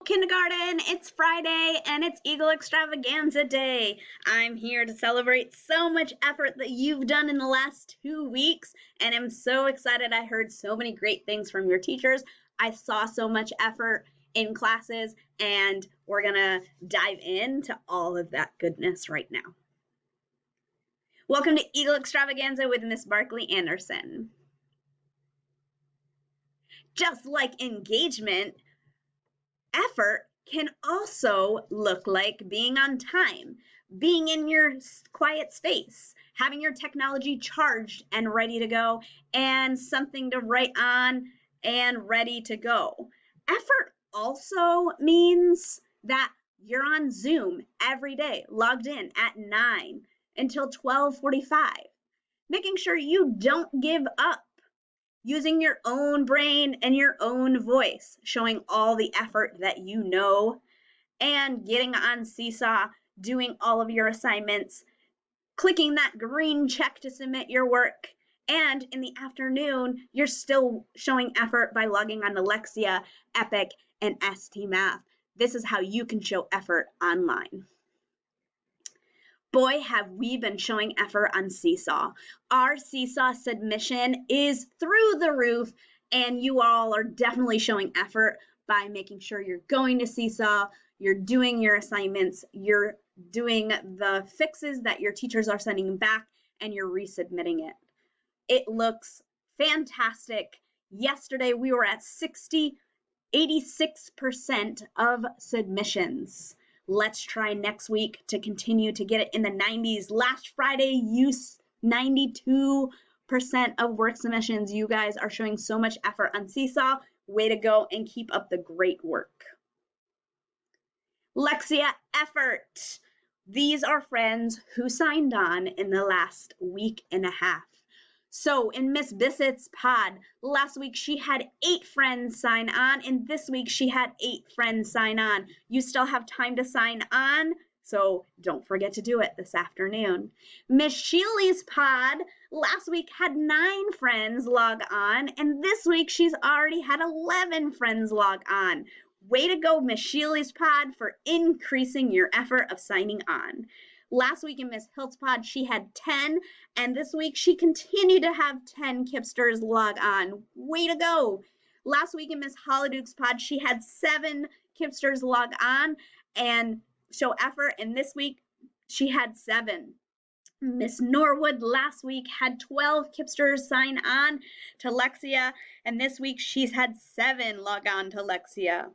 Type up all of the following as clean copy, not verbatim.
Kindergarten, it's Friday and it's Eagle Extravaganza Day. I'm here to celebrate so much effort that you've done in the last 2 weeks, and I'm so excited. I heard so many great things from your teachers. I saw so much effort in classes, and we're gonna dive into all of that goodness right now. Welcome to Eagle Extravaganza with Miss Barkley-Anderson. Just like engagement, effort can also look like being on time, being in your quiet space, having your technology charged and ready to go, and something to write on and ready to go. Effort also means that you're on Zoom every day, logged in at 9 until 12:45, making sure you don't give up, using your own brain and your own voice, showing all the effort that you know, and getting on Seesaw, doing all of your assignments, clicking that green check to submit your work. And in the afternoon, you're still showing effort by logging on to Lexia, Epic, and ST Math. This is how you can show effort online. Boy, have we been showing effort on Seesaw. Our Seesaw submission is through the roof, and you all are definitely showing effort by making sure you're going to Seesaw, you're doing your assignments, you're doing the fixes that your teachers are sending back, and you're resubmitting it. It looks fantastic. Yesterday, we were at 86% of submissions. Let's try next week to continue to get it in the 90s. Last Friday, you 92% of work submissions. You guys are showing so much effort on Seesaw. Way to go and keep up the great work. Lexia effort. These are friends who signed on in the last week and a half. So in Miss Bissett's pod, last week she had 8 friends sign on, and this week she had 8 friends sign on. You still have time to sign on, so don't forget to do it this afternoon. Miss Sheely's pod last week had 9 friends log on, and this week she's already had 11 friends log on. Way to go, Miss Sheely's pod, for increasing your effort of signing on. Last week in Miss Hilt's pod, she had 10, and this week she continued to have 10 Kipsters log on. Way to go! Last week in Miss Holoduke's pod, she had 7 Kipsters log on and show effort, and this week she had 7. Miss Norwood last week had 12 Kipsters sign on to Lexia, and this week she's had 7 log on to Lexia.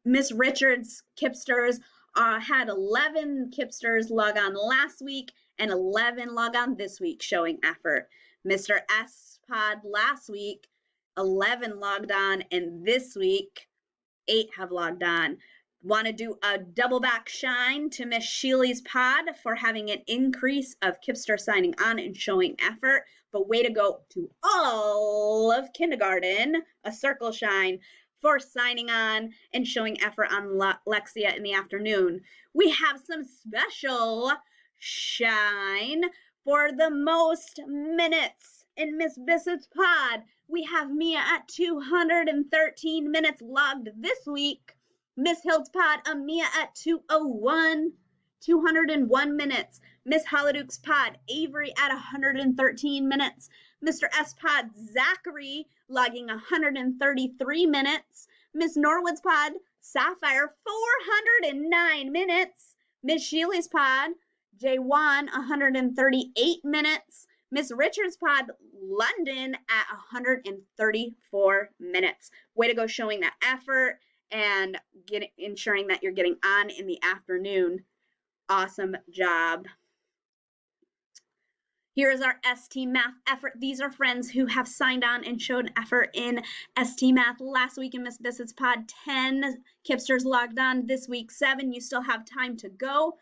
Miss Richards' Kipsters had 11 Kipsters log on last week and 11 log on this week, showing effort. Mr. S pod last week, 11 logged on, and this week, 8 have logged on. Want to do a double back shine to Miss Sheely's pod for having an increase of Kipster signing on and showing effort, but way to go to all of kindergarten, a circle shine for signing on and showing effort on Lexia in the afternoon. We have some special shine for the most minutes in Miss Bissett's pod. We have Mia at 213 minutes logged this week. Miss Hilt's pod, Mia at 201 minutes. Miss Holoduke's pod, Avery at 113 minutes. Mr. S pod, Zachary, logging 133 minutes. Miss Norwood's pod, Sapphire, 409 minutes. Miss Sheely's pod, J1, 138 minutes. Miss Richards' pod, London, at 134 minutes. Way to go showing that effort and ensuring that you're getting on in the afternoon. Awesome job. Here is our ST Math effort. These are friends who have signed on and showed effort in ST Math. Last week in Miss Bissett's pod, 10 Kipsters logged on. This week, 7. You still have time to go.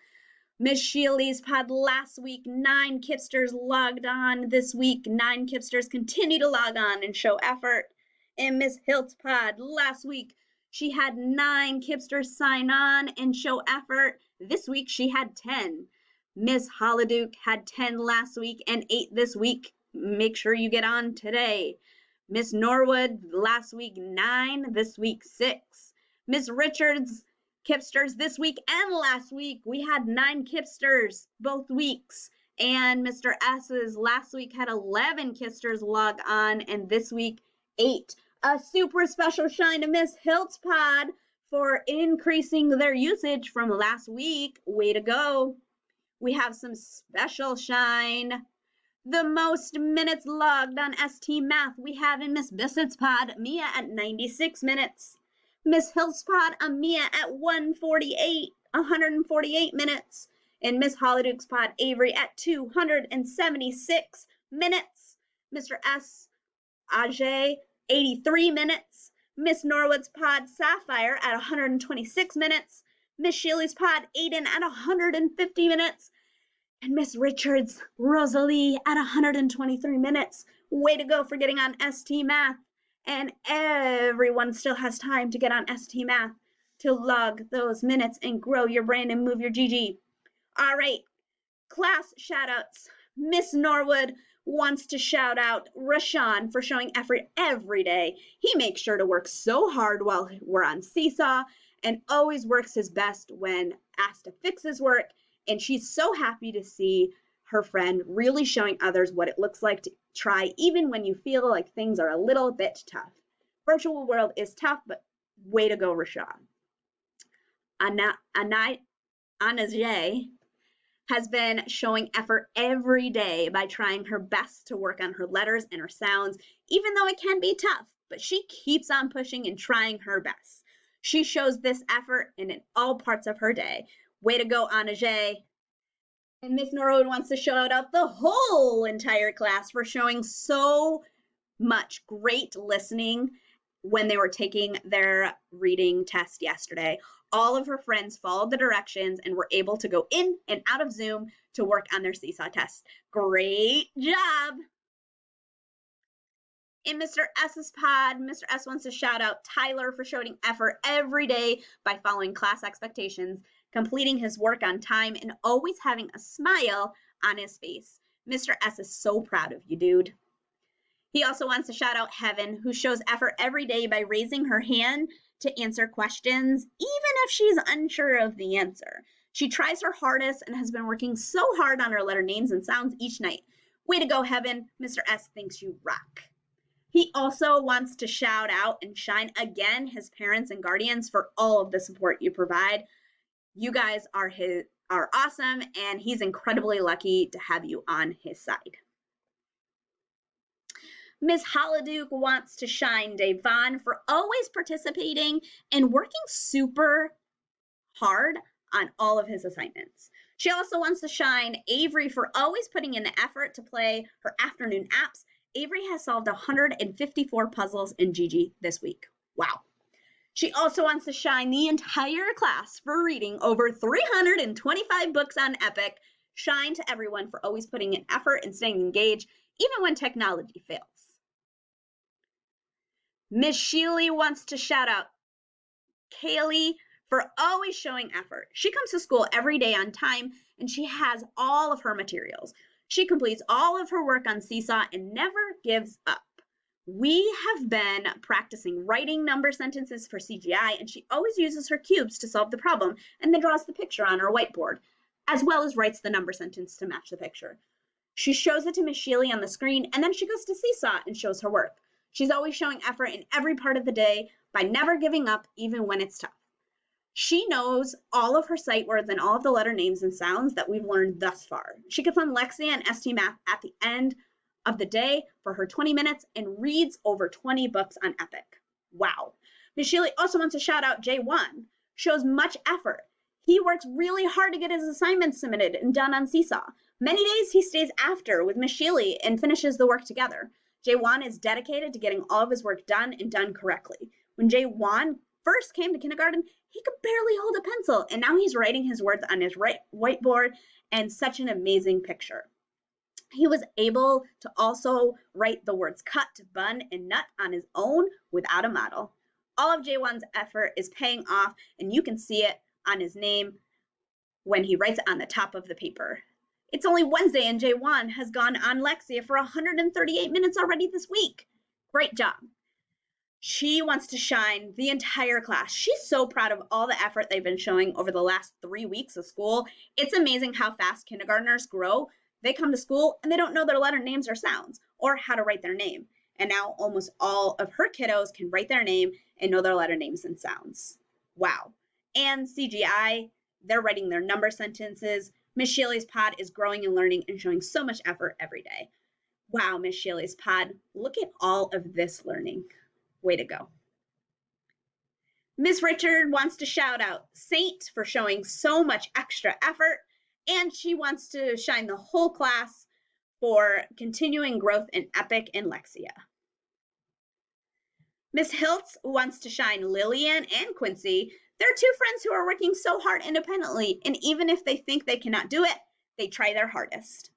Miss Sheely's pod last week, 9 Kipsters logged on. This week, 9 Kipsters continue to log on and show effort. In Miss Hilt's pod last week, she had 9 Kipsters sign on and show effort. This week, she had 10. Miss Holoduke had 10 last week and 8 this week. Make sure you get on today. Miss Norwood last week 9, this week 6. Miss Richards' Kipsters this week and last week. We had 9 Kipsters both weeks. And Mr. S's last week had 11 Kipsters log on, and this week 8. A super special shine to Miss Hilt's Pod for increasing their usage from last week. Way to go. We have some special shine. The most minutes logged on ST Math we have in Miss Bissett's Pod, Mia at 96 minutes. Miss Hilt's Pod, Mia at 148 minutes. And Miss Hollyduke's Pod, Avery at 276 minutes. Mr. S. Ajay, 83 minutes. Miss Norwood's Pod, Sapphire at 126 minutes. Miss Sheely's Pod, Aiden at 150 minutes. And Miss Richards, Rosalie at 123 minutes. Way to go for getting on ST Math. And everyone still has time to get on ST Math to log those minutes and grow your brain and move your GG. All right, class shoutouts. Miss Norwood wants to shout out Rashawn for showing effort every day. He makes sure to work so hard while we're on Seesaw and always works his best when asked to fix his work. And she's so happy to see her friend really showing others what it looks like to try, even when you feel like things are a little bit tough. Virtual world is tough, but way to go, Rashawn. Anajay has been showing effort every day by trying her best to work on her letters and her sounds, even though it can be tough, but she keeps on pushing and trying her best. She shows this effort in all parts of her day. Way to go, Anajay. And Miss Norwood wants to shout out the whole entire class for showing so much great listening when they were taking their reading test yesterday. All of her friends followed the directions and were able to go in and out of Zoom to work on their Seesaw test. Great job. In Mr. S's pod, Mr. S wants to shout out Tyler for showing effort every day by following class expectations, completing his work on time, and always having a smile on his face. Mr. S is so proud of you, dude. He also wants to shout out Heaven, who shows effort every day by raising her hand to answer questions, even if she's unsure of the answer. She tries her hardest and has been working so hard on her letter names and sounds each night. Way to go, Heaven. Mr. S thinks you rock. He also wants to shout out and shine again his parents and guardians for all of the support you provide. You guys are awesome, and he's incredibly lucky to have you on his side. Miss Hollyduke wants to shine Devon for always participating and working super hard on all of his assignments. She also wants to shine Avery for always putting in the effort to play her afternoon apps. Avery has solved 154 puzzles in GG this week. Wow. She also wants to shine the entire class for reading over 325 books on Epic. Shine to everyone for always putting in effort and staying engaged, even when technology fails. Miss Sheely wants to shout out Kaylee for always showing effort. She comes to school every day on time, and she has all of her materials. She completes all of her work on Seesaw and never gives up. We have been practicing writing number sentences for CGI, and she always uses her cubes to solve the problem and then draws the picture on her whiteboard, as well as writes the number sentence to match the picture. She shows it to Miss Sheely on the screen, and then she goes to Seesaw and shows her work. She's always showing effort in every part of the day by never giving up, even when it's tough. She knows all of her sight words and all of the letter names and sounds that we've learned thus far. She gets on Lexia and ST Math at the end of the day for her 20 minutes and reads over 20 books on Epic. Wow. Miss Sheely also wants to shout out J1. Shows much effort. He works really hard to get his assignments submitted and done on Seesaw. Many days he stays after with Miss Sheely and finishes the work together. J1 is dedicated to getting all of his work done and done correctly. When J1 first came to kindergarten, he could barely hold a pencil, and now he's writing his words on his whiteboard, and such an amazing picture. He was able to also write the words cut, bun, and nut on his own without a model. All of J1's effort is paying off, and you can see it on his name when he writes it on the top of the paper. It's only Wednesday, and J1 has gone on Lexia for 138 minutes already this week. Great job. She wants to shine the entire class. She's so proud of all the effort they've been showing over the last 3 weeks of school. It's amazing how fast kindergartners grow. They come to school and they don't know their letter names or sounds or how to write their name. And now almost all of her kiddos can write their name and know their letter names and sounds. Wow. And CGI, they're writing their number sentences. Miss Shealy's pod is growing and learning and showing so much effort every day. Wow, Miss Shealy's pod, look at all of this learning. Way to go. Miss Richard wants to shout out Saint for showing so much extra effort, and she wants to shine the whole class for continuing growth in Epic and Lexia. Miss Hiltz wants to shine Lillian and Quincy. They're two friends who are working so hard independently, and even if they think they cannot do it, they try their hardest.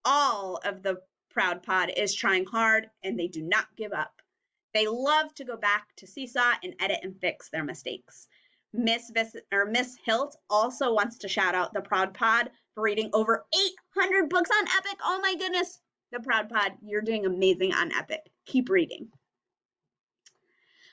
All of the Proud Pod is trying hard, and they do not give up. They love to go back to Seesaw and edit and fix their mistakes. Miss Hilt also wants to shout out the Proud Pod for reading over 800 books on Epic. Oh my goodness. The Proud Pod, you're doing amazing on Epic. Keep reading.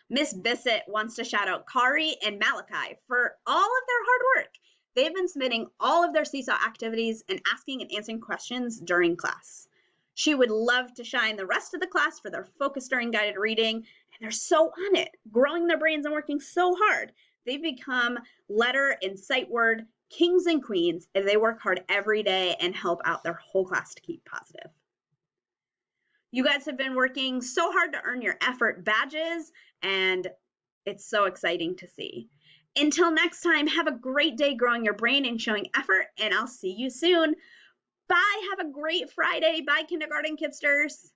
Miss Bissett wants to shout out Kari and Malachi for all of their hard work. They've been submitting all of their Seesaw activities and asking and answering questions during class. She would love to shine the rest of the class for their focus during guided reading, and they're so on it, growing their brains and working so hard. They've become letter and sight word kings and queens, and they work hard every day and help out their whole class to keep positive. You guys have been working so hard to earn your effort badges, and it's so exciting to see. Until next time, have a great day growing your brain and showing effort, and I'll see you soon. Bye. Have a great Friday. Bye, kindergarten kidsters.